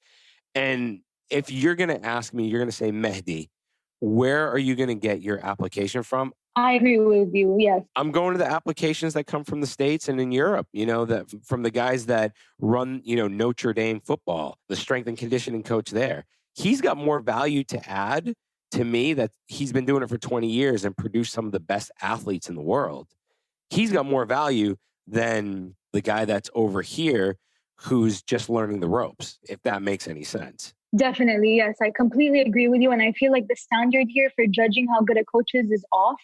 And if you're going to ask me, you're going to say, Mehdi, where are you going to get your application from? I agree with you. Yes. I'm going to the applications that come from the States and in Europe, you know, that from the guys that run, you know, Notre Dame football, the strength and conditioning coach there. He's got more value to add to me that he's been doing it for 20 years and produced some of the best athletes in the world. He's got more value than the guy that's over here who's just learning the ropes, if that makes any sense. Definitely. Yes. I completely agree with you. And I feel like the standard here for judging how good a coach is off.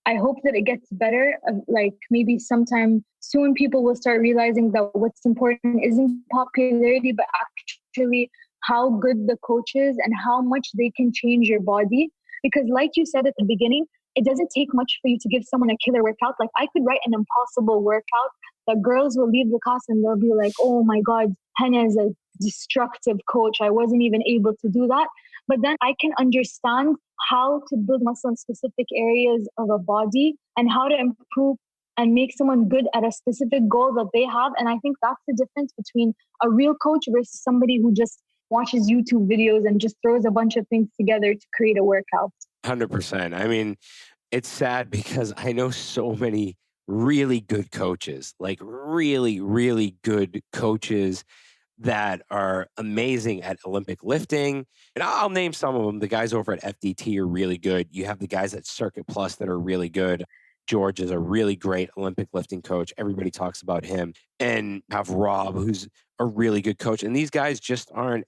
I hope that it gets better. Like maybe sometime soon people will start realizing that what's important isn't popularity, but actually how good the coach is and how much they can change your body. Because like you said at the beginning, it doesn't take much for you to give someone a killer workout. Like I could write an impossible workout that girls will leave the class and they'll be like, oh my God, Hana is a destructive coach. I wasn't even able to do that. But then I can understand how to build muscle in specific areas of a body and how to improve and make someone good at a specific goal that they have. And I think that's the difference between a real coach versus somebody who just watches YouTube videos and just throws a bunch of things together to create a workout. 100%. I mean, it's sad because I know so many really good coaches, like really, really good coaches that are amazing at Olympic lifting. And I'll name some of them. The guys over at FDT are really good. You have the guys at Circuit Plus that are really good. George is a really great Olympic lifting coach. Everybody talks about him. And have Rob, who's a really good coach. And these guys just aren't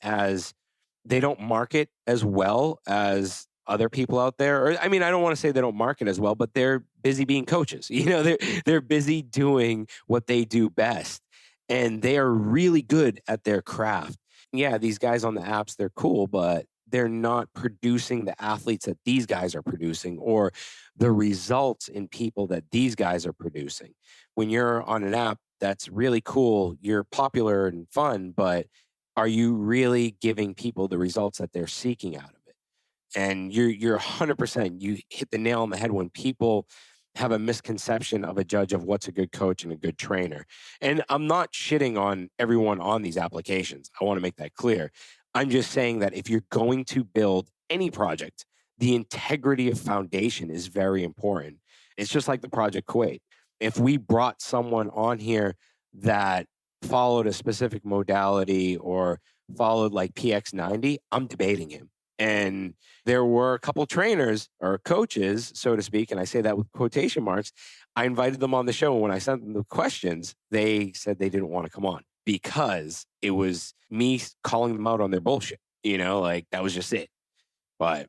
they don't market as well as other people out there. Or, I mean, I don't want to say they don't market as well, but they're busy being coaches. You know, they're busy doing what they do best. And they are really good at their craft. Yeah, these guys on the apps, they're cool, but they're not producing the athletes that these guys are producing or the results in people that these guys are producing. When you're on an app, that's really cool. You're popular and fun, but are you really giving people the results that they're seeking out of it? And you're 100%, you hit the nail on the head when people have a misconception of a judge of what's a good coach and a good trainer. And I'm not shitting on everyone on these applications. I want to make that clear. I'm just saying that if you're going to build any project, the integrity of foundation is very important. It's just like the Project Kuwait. If we brought someone on here that followed a specific modality or followed like PX90, I'm debating him. And there were a couple trainers or coaches, so to speak, and I say that with quotation marks. I invited them on the show. And when I sent them the questions, they said they didn't want to come on because it was me calling them out on their bullshit. You know, like that was just it. But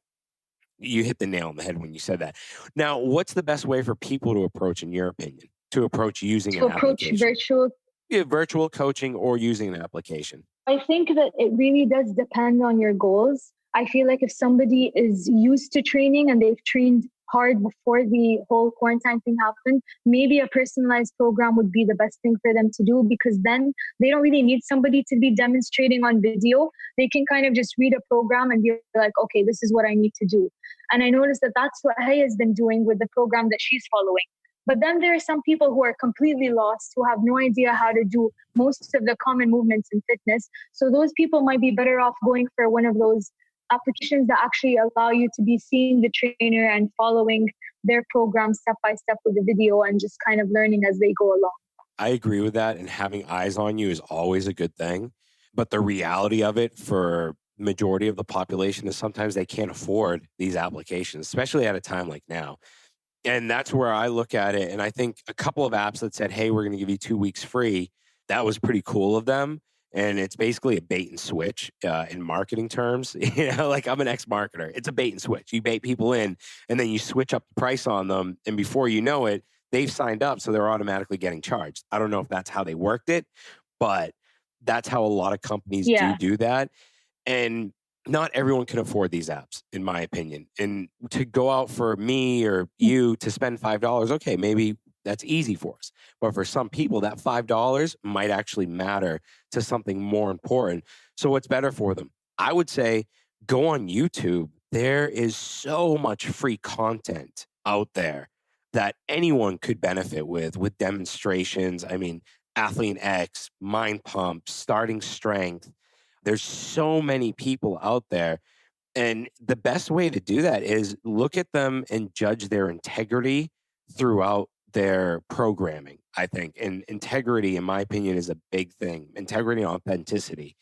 you hit the nail on the head when you said that. Now, what's the best way for people to approach, in your opinion, to approach using an application? Virtual coaching or using an application? I think that it really does depend on your goals. I feel like if somebody is used to training and they've trained hard before the whole quarantine thing happened, maybe a personalized program would be the best thing for them to do, because then they don't really need somebody to be demonstrating on video. They can kind of just read a program and be like, okay, this is what I need to do. And I noticed that that's what Haya has been doing with the program that she's following. But then there are some people who are completely lost, who have no idea how to do most of the common movements in fitness. So those people might be better off going for one of those applications that actually allow you to be seeing the trainer and following their program step by step with the video and just kind of learning as they go along. I agree with that. And having eyes on you is always a good thing. But the reality of it for majority of the population is sometimes they can't afford these applications, especially at a time like now. And that's where I look at it. And I think a couple of apps that said, hey, we're going to give you 2 weeks free, that was pretty cool of them. And it's basically a bait and switch in marketing terms. Like I'm an ex-marketer. It's a bait and switch. You bait people in and then you switch up the price on them. And before you know it, they've signed up. So they're automatically getting charged. I don't know if that's how they worked it, but that's how a lot of companies do that. And not everyone can afford these apps, in my opinion. And to go out for me or you to spend $5, okay, maybe that's easy for us. But for some people, that $5 might actually matter to something more important. So what's better for them? I would say go on YouTube. There is so much free content out there that anyone could benefit with demonstrations. I mean, Athlete X, Mind Pump, Starting Strength. There's so many people out there. And the best way to do that is look at them and judge their integrity throughout their programming, I think. And integrity, in my opinion, is a big thing. Integrity and authenticity.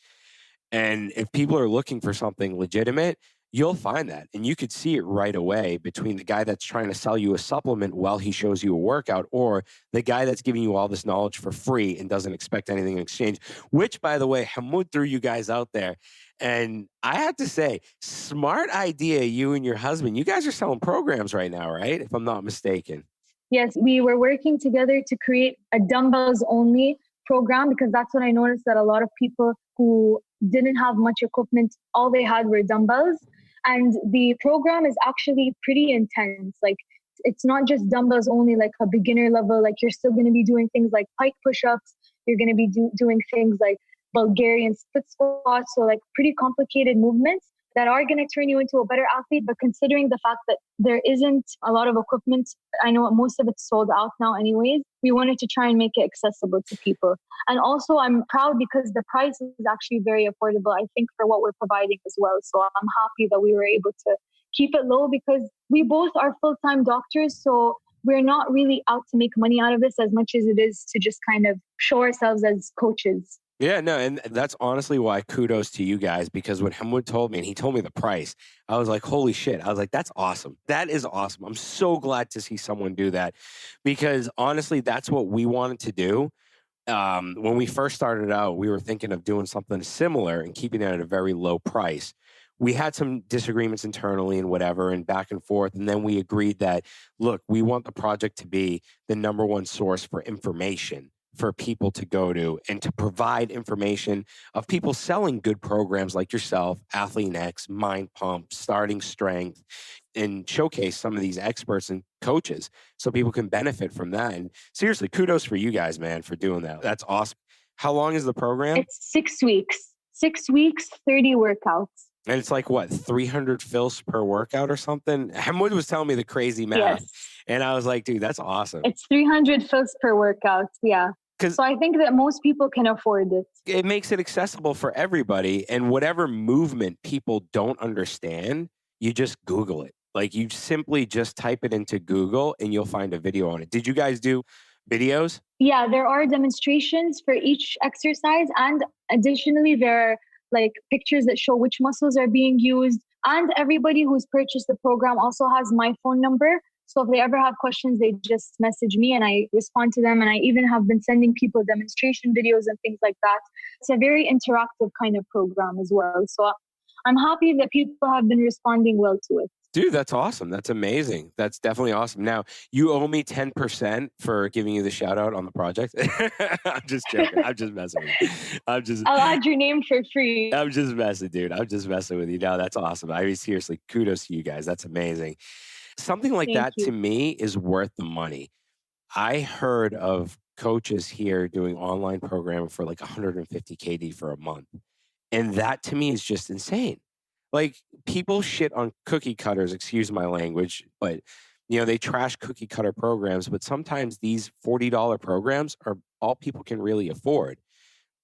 And if people are looking for something legitimate, you'll find that. And you could see it right away between the guy that's trying to sell you a supplement while he shows you a workout, or the guy that's giving you all this knowledge for free and doesn't expect anything in exchange, which, by the way, Hamoud threw you guys out there. And I have to say, smart idea, you and your husband. You guys are selling programs right now, right? If I'm not mistaken. Yes, we were working together to create a dumbbells only program, because that's what I noticed, that a lot of people who didn't have much equipment, all they had were dumbbells. And the program is actually pretty intense. Like, it's not just dumbbells only, like a beginner level. Like, you're still going to be doing things like pike push-ups. You're going to be doing things like Bulgarian split squats. So like pretty complicated movements that are going to turn you into a better athlete. But considering the fact that there isn't a lot of equipment, I know most of it's sold out now anyways, we wanted to try and make it accessible to people. And also I'm proud because the price is actually very affordable, I think, for what we're providing as well. So I'm happy that we were able to keep it low, because we both are full-time doctors. So we're not really out to make money out of this as much as it is to just kind of show ourselves as coaches. Yeah, no, and that's honestly why kudos to you guys, because when Hamoud told me, and he told me the price, I was like, holy shit. I was like, that's awesome. That is awesome. I'm so glad to see someone do that, because honestly, that's what we wanted to do. When we first started out, we were thinking of doing something similar and keeping it at a very low price. We had some disagreements internally and whatever, and back and forth. And then we agreed that, look, we want the project to be the number one source for information for people to go to, and to provide information of people selling good programs like yourself, Athlete X, Mind Pump, Starting Strength, and showcase some of these experts and coaches so people can benefit from that. And seriously, kudos for you guys, man, for doing that. That's awesome. How long is the program? It's 6 weeks. 6 weeks, 30 workouts. And it's like, what, 300 fills per workout or something? Hamoud was telling me the crazy math. Yes. And I was like, dude, that's awesome. It's 300 fills per workout. Yeah. So I think that most people can afford it. It makes it accessible for everybody. And whatever movement people don't understand, you just Google it. Like, you simply just type it into Google and you'll find a video on it. Did you guys do videos? Yeah, there are demonstrations for each exercise. And additionally, there are like pictures that show which muscles are being used. And everybody who's purchased the program also has my phone number. So if they ever have questions, they just message me and I respond to them. And I even have been sending people demonstration videos and things like that. It's a very interactive kind of program as well. So I'm happy that people have been responding well to it. Dude, that's awesome. That's amazing. That's definitely awesome. Now, you owe me 10% for giving you the shout out on the project. I'm just joking. I'm just messing with you. I'm just I'll add your name for free. I'm just messing, dude. I'm just messing with you. No, that's awesome. I mean, seriously, kudos to you guys. That's amazing. Something like Thank that to you. me is worth the money. I heard of coaches here doing online programming for like 150 KD for a month. And that to me is just insane. Like people shit on cookie cutters, excuse my language, but they trash cookie cutter programs, but sometimes these $40 programs are all people can really afford.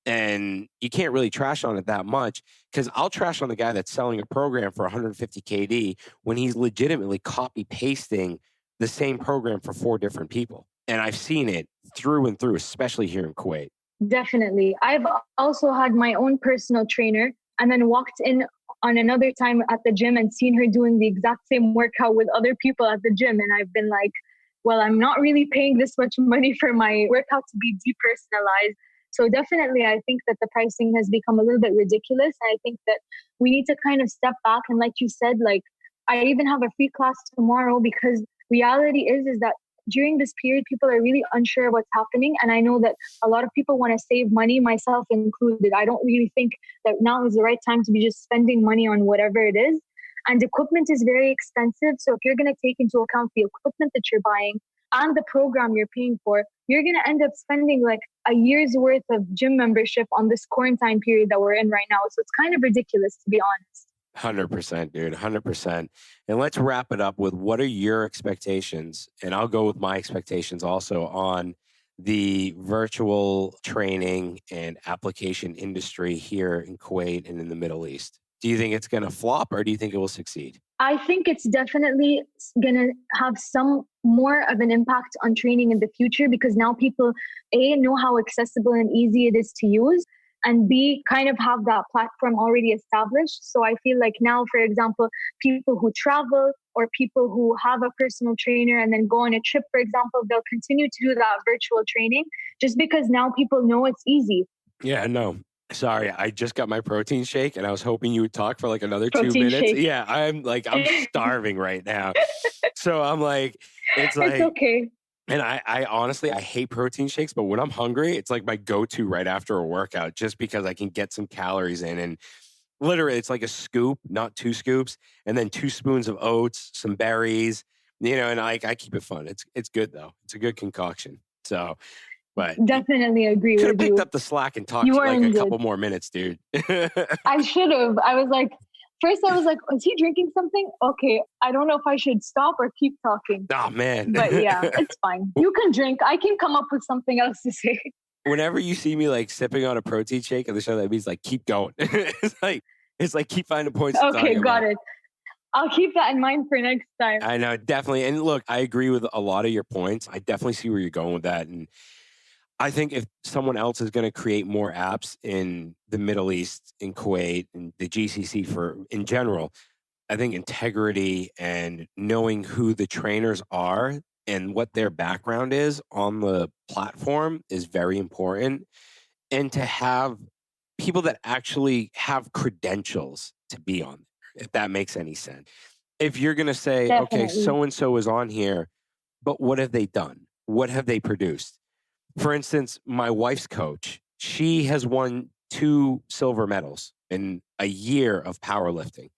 And you can't really trash on it that much because I'll trash on the guy that's selling a program for 150 KD when he's legitimately copy pasting the same program for 4 different people. And I've seen it through and through, especially here in Kuwait. Definitely. I've also had my own personal trainer and then walked in on another time at the gym and seen her doing the exact same workout with other people at the gym. And I've been like, well, I'm not really paying this much money for my workout to be depersonalized. So definitely, I think that the pricing has become a little bit ridiculous. I think that we need to kind of step back. And like you said, like I even have a free class tomorrow because reality is that during this period, people are really unsure of what's happening. And I know that a lot of people want to save money, myself included. I don't really think that now is the right time to be just spending money on whatever it is. And equipment is very expensive. So if you're going to take into account the equipment that you're buying and the program you're paying for, you're going to end up spending like a year's worth of gym membership on this quarantine period that we're in right now. So it's kind of ridiculous, to be honest. 100%, dude, 100%. And let's wrap it up with what are your expectations? And I'll go with my expectations also on the virtual training and application industry here in Kuwait and in the Middle East. Do you think it's going to flop or do you think it will succeed? I think it's definitely going to have some more of an impact on training in the future because now people, A, know how accessible and easy it is to use, and B, kind of have that platform already established. So I feel like now, for example, people who travel or people who have a personal trainer and then go on a trip, for example, they'll continue to do that virtual training just because now people know it's easy. Yeah, no. Sorry, I just got my protein shake and I was hoping you would talk for like another Protein 2 minutes. shake. Yeah, I'm starving right now. So I'm like, it's okay. And I honestly, I hate protein shakes, but when I'm hungry, it's like my go-to right after a workout, just because I can get some calories in. And literally, it's like a scoop, not 2 scoops, and then 2 spoons of oats, some berries, and I keep it fun. It's good though. It's a good concoction. So, but definitely agree could have with you. picked up the slack and talked like a couple more minutes, dude. I should have. I was like, first I was like, is he drinking something? Okay, I don't know if I should stop or keep talking. Oh, man. But yeah, it's fine. You can drink. I can come up with something else to say. Whenever you see me like sipping on a protein shake on the show, that means like keep going. it's like keep finding points. Okay, got it. I'll keep that in mind for next time. I know, definitely. And look, I agree with a lot of your points. I definitely see where you're going with that. And I think if someone else is going to create more apps in the Middle East, in Kuwait, and the GCC in general, I think integrity and knowing who the trainers are and what their background is on the platform is very important. And to have people that actually have credentials to be on there, if that makes any sense. If you're going to say, Definitely. okay, so-and-so is on here, but what have they done? What have they produced? For instance, my wife's coach, she has won 2 silver medals in a year of powerlifting.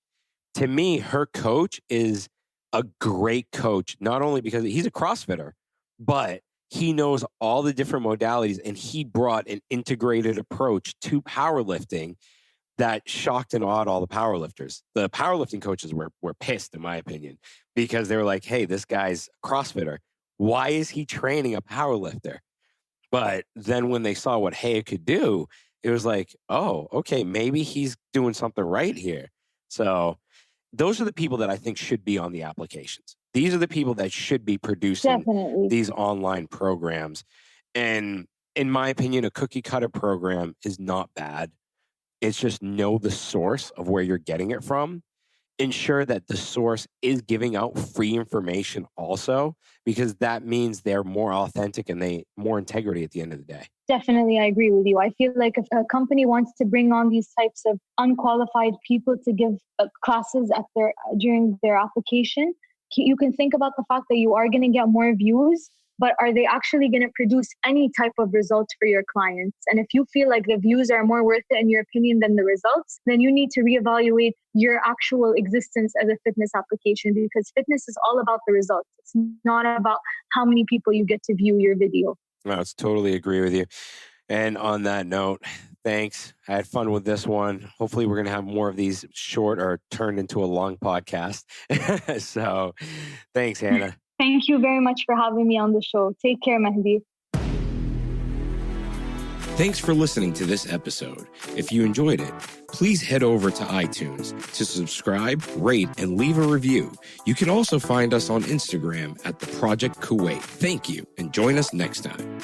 To me, her coach is a great coach, not only because he's a CrossFitter, but he knows all the different modalities and he brought an integrated approach to powerlifting that shocked and awed all the powerlifters. The powerlifting coaches were pissed, in my opinion, because they were like, hey, this guy's a CrossFitter. Why is he training a powerlifter? But then when they saw what Haya could do, it was like, oh, okay, maybe he's doing something right here. So those are the people that I think should be on the applications. These are the people that should be producing Definitely. these online programs. And in my opinion, a cookie cutter program is not bad. It's just know the source of where you're getting it from. ensure that the source is giving out free information also, because that means they're more authentic and they more integrity at the end of the day. Definitely, I agree with you. I feel like if a company wants to bring on these types of unqualified people to give classes during their application, you can think about the fact that you are going to get more views, but are they actually going to produce any type of results for your clients? And if you feel like the views are more worth it in your opinion than the results, then you need to reevaluate your actual existence as a fitness application, because fitness is all about the results. It's not about how many people you get to view your video. I totally agree with you. And on that note, thanks. I had fun with this one. Hopefully we're going to have more of these short or turned into a long podcast. So thanks, Hana. Thank you very much for having me on the show. Take care, Mahdi. Thanks for listening to this episode. If you enjoyed it, please head over to iTunes to subscribe, rate, and leave a review. You can also find us on Instagram at The Project Kuwait. Thank you, and join us next time.